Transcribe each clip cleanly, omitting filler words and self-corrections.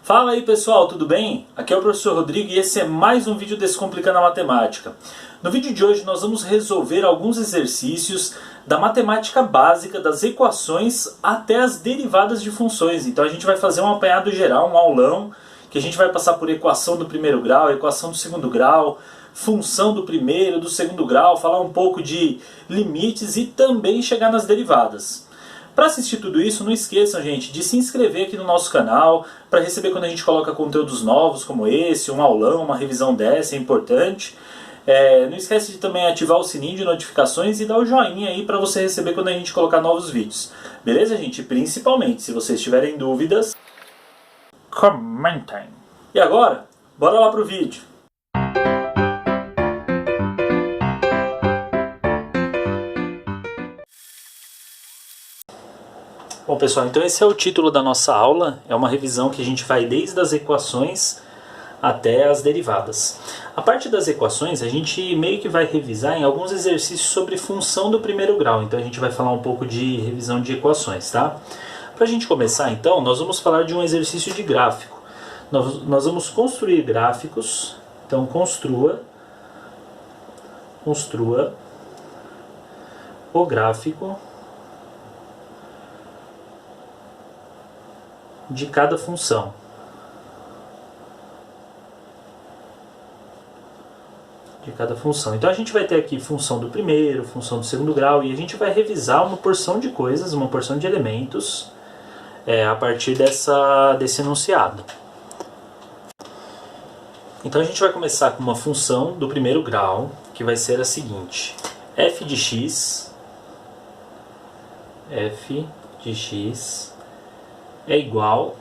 Fala aí pessoal, tudo bem? Aqui é o professor Rodrigo e esse é mais um vídeo Descomplicando a Matemática. No vídeo de hoje nós vamos resolver alguns exercícios da matemática básica, das equações até as derivadas de funções. Então a gente vai fazer um apanhado geral, um aulão, que a gente vai passar por equação do primeiro grau, equação do segundo grau, função do primeiro, do segundo grau, falar um pouco de limites e também chegar nas derivadas. Para assistir tudo isso, não esqueçam, gente, de se inscrever aqui no nosso canal para receber quando a gente coloca conteúdos novos como esse, um aulão, uma revisão dessa, é importante. Não esquece de também ativar o sininho de notificações e dar o joinha aí para você receber quando a gente colocar novos vídeos. Beleza, gente? Principalmente, se vocês tiverem dúvidas, comentem. E agora, bora lá pro vídeo. Bom pessoal, então esse é o título da nossa aula, é uma revisão que a gente vai desde as equações até as derivadas. A parte das equações a gente meio que vai revisar em alguns exercícios sobre função do primeiro grau, então a gente vai falar um pouco de revisão de equações, tá? Para a gente começar então, nós vamos falar de um exercício de gráfico. Nós vamos construir gráficos, então construa o gráfico de cada função. Então a gente vai ter aqui função do primeiro, função do segundo grau, e a gente vai revisar uma porção de coisas, uma porção de elementos a partir desse enunciado. Então a gente vai começar com uma função do primeiro grau, que vai ser a seguinte: f de x é igual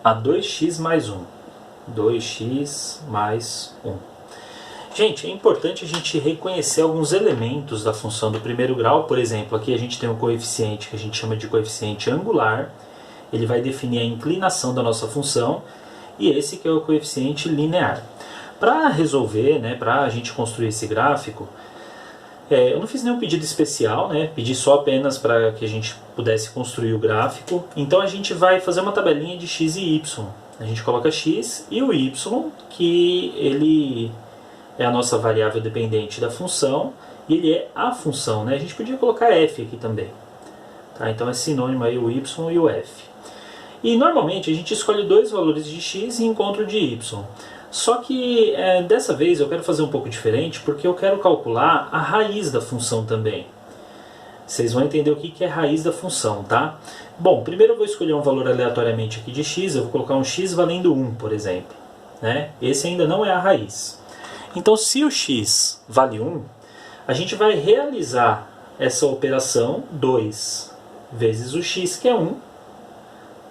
a 2x mais 1. 2x mais 1. Gente, é importante a gente reconhecer alguns elementos da função do primeiro grau. Por exemplo, aqui a gente tem um coeficiente que a gente chama de coeficiente angular. Ele vai definir a inclinação da nossa função. E esse que é o coeficiente linear. Para resolver, para a gente construir esse gráfico, eu não fiz nenhum pedido especial, pedi só apenas para que a gente pudesse construir o gráfico. Então a gente vai fazer uma tabelinha de x e y. A gente coloca x e o y, que ele é a nossa variável dependente da função, e ele é a função. A gente podia colocar f aqui também. Tá? Então é sinônimo aí o y e o f. E normalmente a gente escolhe dois valores de x e encontra o de y. Só que dessa vez eu quero fazer um pouco diferente, porque eu quero calcular a raiz da função também. Vocês vão entender o que é raiz da função, tá? Bom, primeiro eu vou escolher um valor aleatoriamente aqui de x, eu vou colocar um x valendo 1, por exemplo. Esse ainda não é a raiz. Então se o x vale 1, a gente vai realizar essa operação 2 vezes o x, que é 1,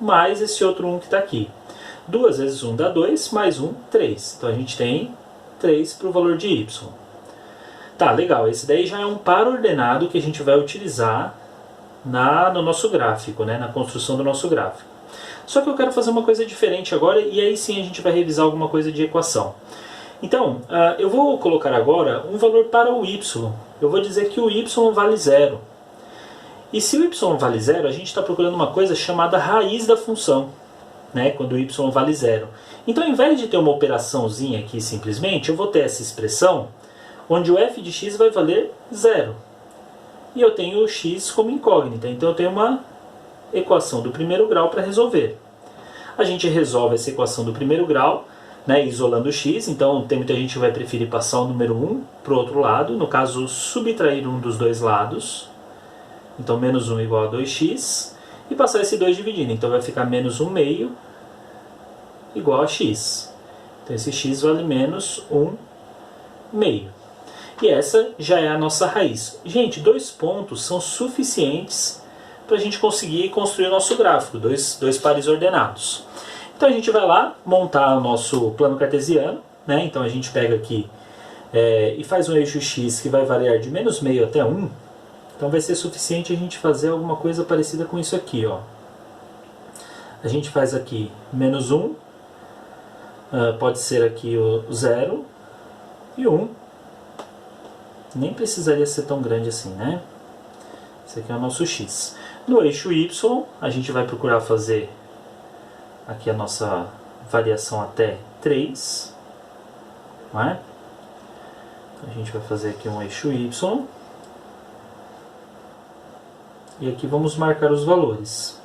mais esse outro 1 que está aqui. 2 vezes 1 dá 2, mais 1, 3. Então a gente tem 3 para o valor de y. Tá, legal. Esse daí já é um par ordenado que a gente vai utilizar no nosso gráfico, na construção do nosso gráfico. Só que eu quero fazer uma coisa diferente agora, e aí sim a gente vai revisar alguma coisa de equação. Então, eu vou colocar agora um valor para o y. Eu vou dizer que o y vale 0. E se o y vale 0, a gente está procurando uma coisa chamada raiz da função. Quando o y vale 0. Então, ao invés de ter uma operaçãozinha aqui simplesmente, eu vou ter essa expressão onde o f de x vai valer 0. E eu tenho o x como incógnita. Então, eu tenho uma equação do primeiro grau para resolver. A gente resolve essa equação do primeiro grau, isolando o x. Então, tem muita gente que vai preferir passar o número 1 para o outro lado. No caso, subtrair um dos dois lados. Então, menos 1 igual a 2x. E passar esse 2 dividindo. Então vai ficar menos 1 meio igual a x. Então esse x vale menos 1 meio. E essa já é a nossa raiz. Gente, 2 pontos são suficientes para a gente conseguir construir o nosso gráfico. Dois pares ordenados. Então a gente vai lá montar o nosso plano cartesiano. Então a gente pega aqui e faz um eixo x que vai variar de menos meio até 1. Então vai ser suficiente a gente fazer alguma coisa parecida com isso aqui, ó. A gente faz aqui menos 1, pode ser aqui o 0 e 1. Nem precisaria ser tão grande assim, Esse aqui é o nosso x. No eixo y, a gente vai procurar fazer aqui a nossa variação até 3. Não é? Então, a gente vai fazer aqui um eixo Y. E aqui vamos marcar os valores.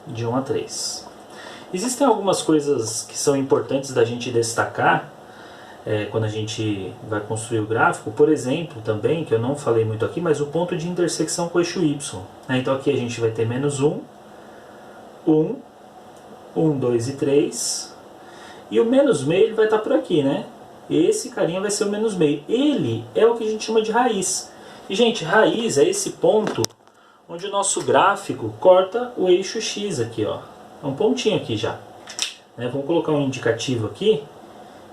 De 1 a 3. Existem algumas coisas que são importantes da gente destacar quando a gente vai construir o gráfico. Por exemplo, também, que eu não falei muito aqui, mas o ponto de intersecção com o eixo Y. Então aqui a gente vai ter menos 1, 1, 1, 2 e 3. E o menos meio ele vai estar por aqui, né? Esse carinha vai ser o menos meio. Ele é o que a gente chama de raiz. E, gente, raiz é esse ponto onde o nosso gráfico corta o eixo X aqui, ó. É um pontinho aqui já. Vamos colocar um indicativo aqui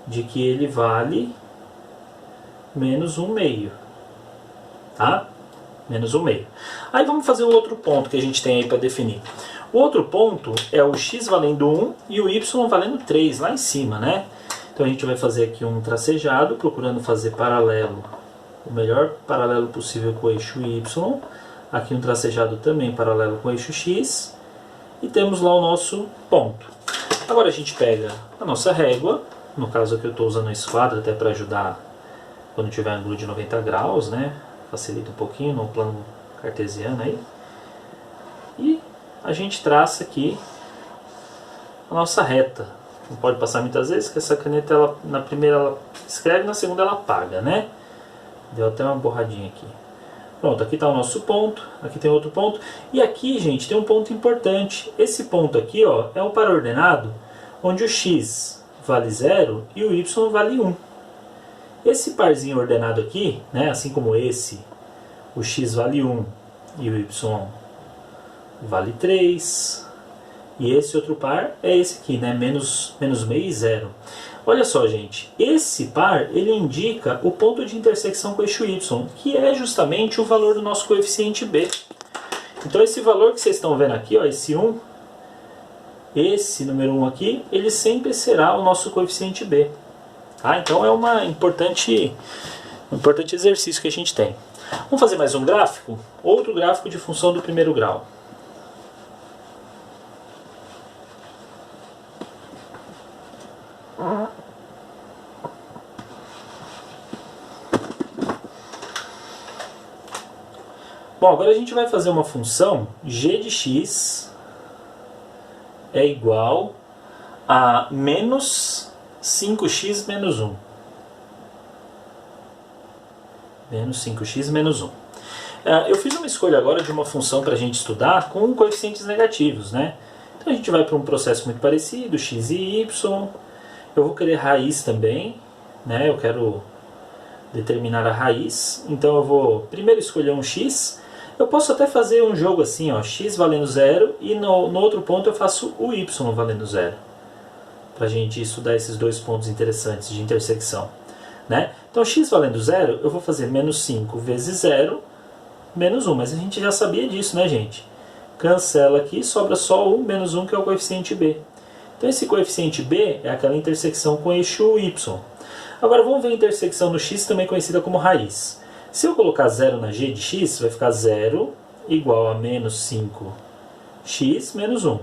de que ele vale menos 1 meio. Tá? Menos 1 meio. Aí vamos fazer o outro ponto que a gente tem aí para definir. O outro ponto é o X valendo 1 e o Y valendo 3, lá em cima, né? Então a gente vai fazer aqui um tracejado, procurando fazer paralelo, o melhor paralelo possível com o eixo Y. Aqui um tracejado também paralelo com o eixo X. E temos lá o nosso ponto. Agora a gente pega a nossa régua. No caso aqui eu estou usando a esquadra até para ajudar quando tiver ângulo de 90 graus, né? Facilita um pouquinho no plano cartesiano aí. E a gente traça aqui a nossa reta. Não pode passar muitas vezes, que essa caneta, ela, na primeira ela escreve, na segunda ela apaga, né? Deu até uma borradinha aqui. Pronto, aqui está o nosso ponto, aqui tem outro ponto. E aqui, gente, tem um ponto importante. Esse ponto aqui, ó, é um par ordenado onde o X vale 0 e o Y vale 1. Esse parzinho ordenado aqui, né, assim como esse, o X vale 1 e o Y vale 3. E esse outro par é esse aqui, né, menos meio e 0. Olha só, gente, esse par ele indica o ponto de intersecção com o eixo Y, que é justamente o valor do nosso coeficiente B. Então esse valor que vocês estão vendo aqui, ó, esse 1, esse número 1 aqui, ele sempre será o nosso coeficiente B. Tá? Então é um importante exercício que a gente tem. Vamos fazer mais um gráfico? Outro gráfico de função do primeiro grau. Bom, agora a gente vai fazer uma função g de x é igual a menos 5x menos 1. Menos 5x menos 1. Eu fiz uma escolha agora de uma função para a gente estudar com coeficientes negativos, né? Então a gente vai para um processo muito parecido, x e y. Eu vou querer raiz também, né? Eu quero determinar a raiz. Então eu vou primeiro escolher um x. Eu posso até fazer um jogo assim, ó, x valendo 0 e no outro ponto eu faço o y valendo 0. Para a gente estudar esses dois pontos interessantes de intersecção. Né? Então x valendo 0, eu vou fazer menos 5 vezes 0, menos 1. Mas a gente já sabia disso, né, gente? Cancela aqui, sobra só o menos 1, que é o coeficiente b. Então esse coeficiente b é aquela intersecção com o eixo y. Agora vamos ver a intersecção no x, também conhecida como raiz. Se eu colocar 0 na g de x, vai ficar 0 igual a menos 5x menos 1.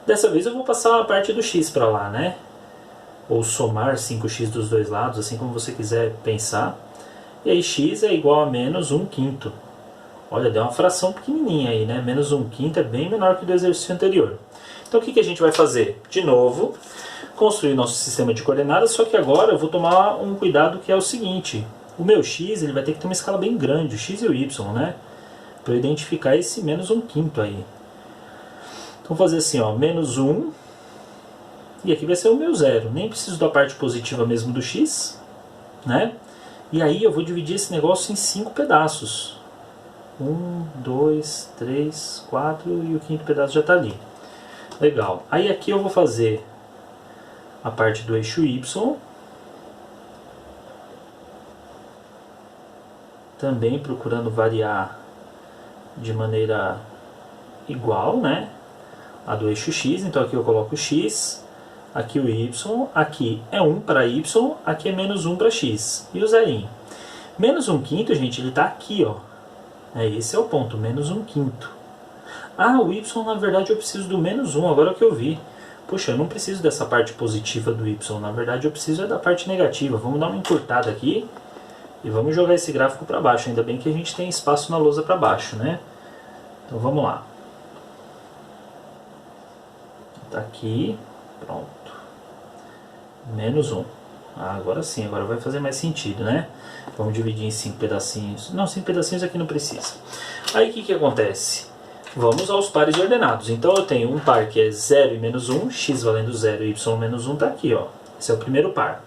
Dessa vez eu vou passar a parte do x para lá, né? Ou somar 5x dos dois lados, assim como você quiser pensar. E aí x é igual a menos 1/5. Olha, deu uma fração pequenininha aí, né? Menos 1/5 é bem menor que o do exercício anterior. Então o que a gente vai fazer? De novo, construir nosso sistema de coordenadas, só que agora eu vou tomar um cuidado que é o seguinte. O meu x ele vai ter que ter uma escala bem grande, o x e o y, né? Para eu identificar esse menos 1/5 aí. Então vou fazer assim, ó, menos 1, e aqui vai ser o meu 0. Nem preciso da parte positiva mesmo do x, né? E aí eu vou dividir esse negócio em 5 pedaços. 1, 2, 3, 4 e o 5º pedaço já está ali. Legal. Aí aqui eu vou fazer a parte do eixo y. Também procurando variar de maneira igual, né? A do eixo x. Então aqui eu coloco o x, aqui o y, aqui é 1 para y, aqui é menos 1 para x. E o zerinho. Menos 1/5, gente, ele está aqui, ó. Esse é o ponto, menos 1/5. Ah, o y na verdade eu preciso do menos 1, agora que eu vi. Puxa, eu não preciso dessa parte positiva do y, na verdade eu preciso da parte negativa. Vamos dar uma encurtada aqui e vamos jogar esse gráfico para baixo. Ainda bem que a gente tem espaço na lousa para baixo, né? Então vamos lá. Tá aqui, pronto. Menos 1. Ah, agora sim, agora vai fazer mais sentido, né? Vamos dividir em 5 pedacinhos. Não, 5 pedacinhos aqui não precisa. Aí o que acontece? Vamos aos pares de ordenados. Então eu tenho um par que é 0 e menos 1, x valendo 0 e y menos 1 está aqui, ó. Esse é o primeiro par.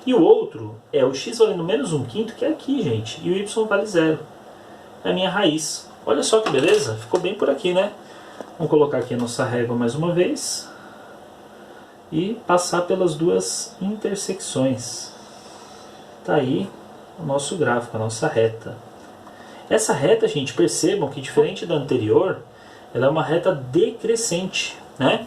E o outro é o x valendo menos 1/5, que é aqui, gente. E o y vale 0. É a minha raiz. Olha só que beleza, ficou bem por aqui, né? Vamos colocar aqui a nossa régua mais uma vez. E passar pelas duas intersecções. Tá aí o nosso gráfico, a nossa reta. Essa reta, gente, percebam que diferente da anterior, ela é uma reta decrescente, né?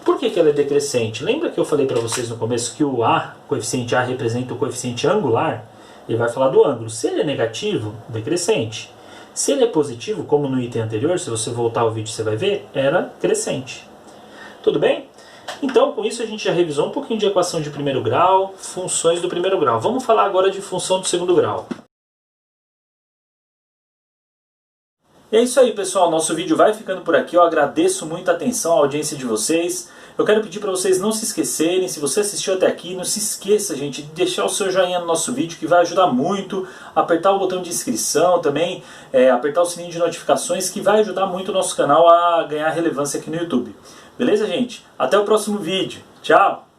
Por que ela é decrescente? Lembra que eu falei para vocês no começo que o A, o coeficiente A representa o coeficiente angular? Ele vai falar do ângulo. Se ele é negativo, decrescente. Se ele é positivo, como no item anterior, se você voltar ao vídeo você vai ver, era crescente. Tudo bem? Então, com isso a gente já revisou um pouquinho de equação de primeiro grau, funções do primeiro grau. Vamos falar agora de função do segundo grau. E é isso aí, pessoal. Nosso vídeo vai ficando por aqui. Eu agradeço muito a atenção, a audiência de vocês. Eu quero pedir para vocês não se esquecerem, se você assistiu até aqui, não se esqueça, gente, de deixar o seu joinha no nosso vídeo, que vai ajudar muito. Apertar o botão de inscrição também, apertar o sininho de notificações, que vai ajudar muito o nosso canal a ganhar relevância aqui no YouTube. Beleza, gente? Até o próximo vídeo. Tchau!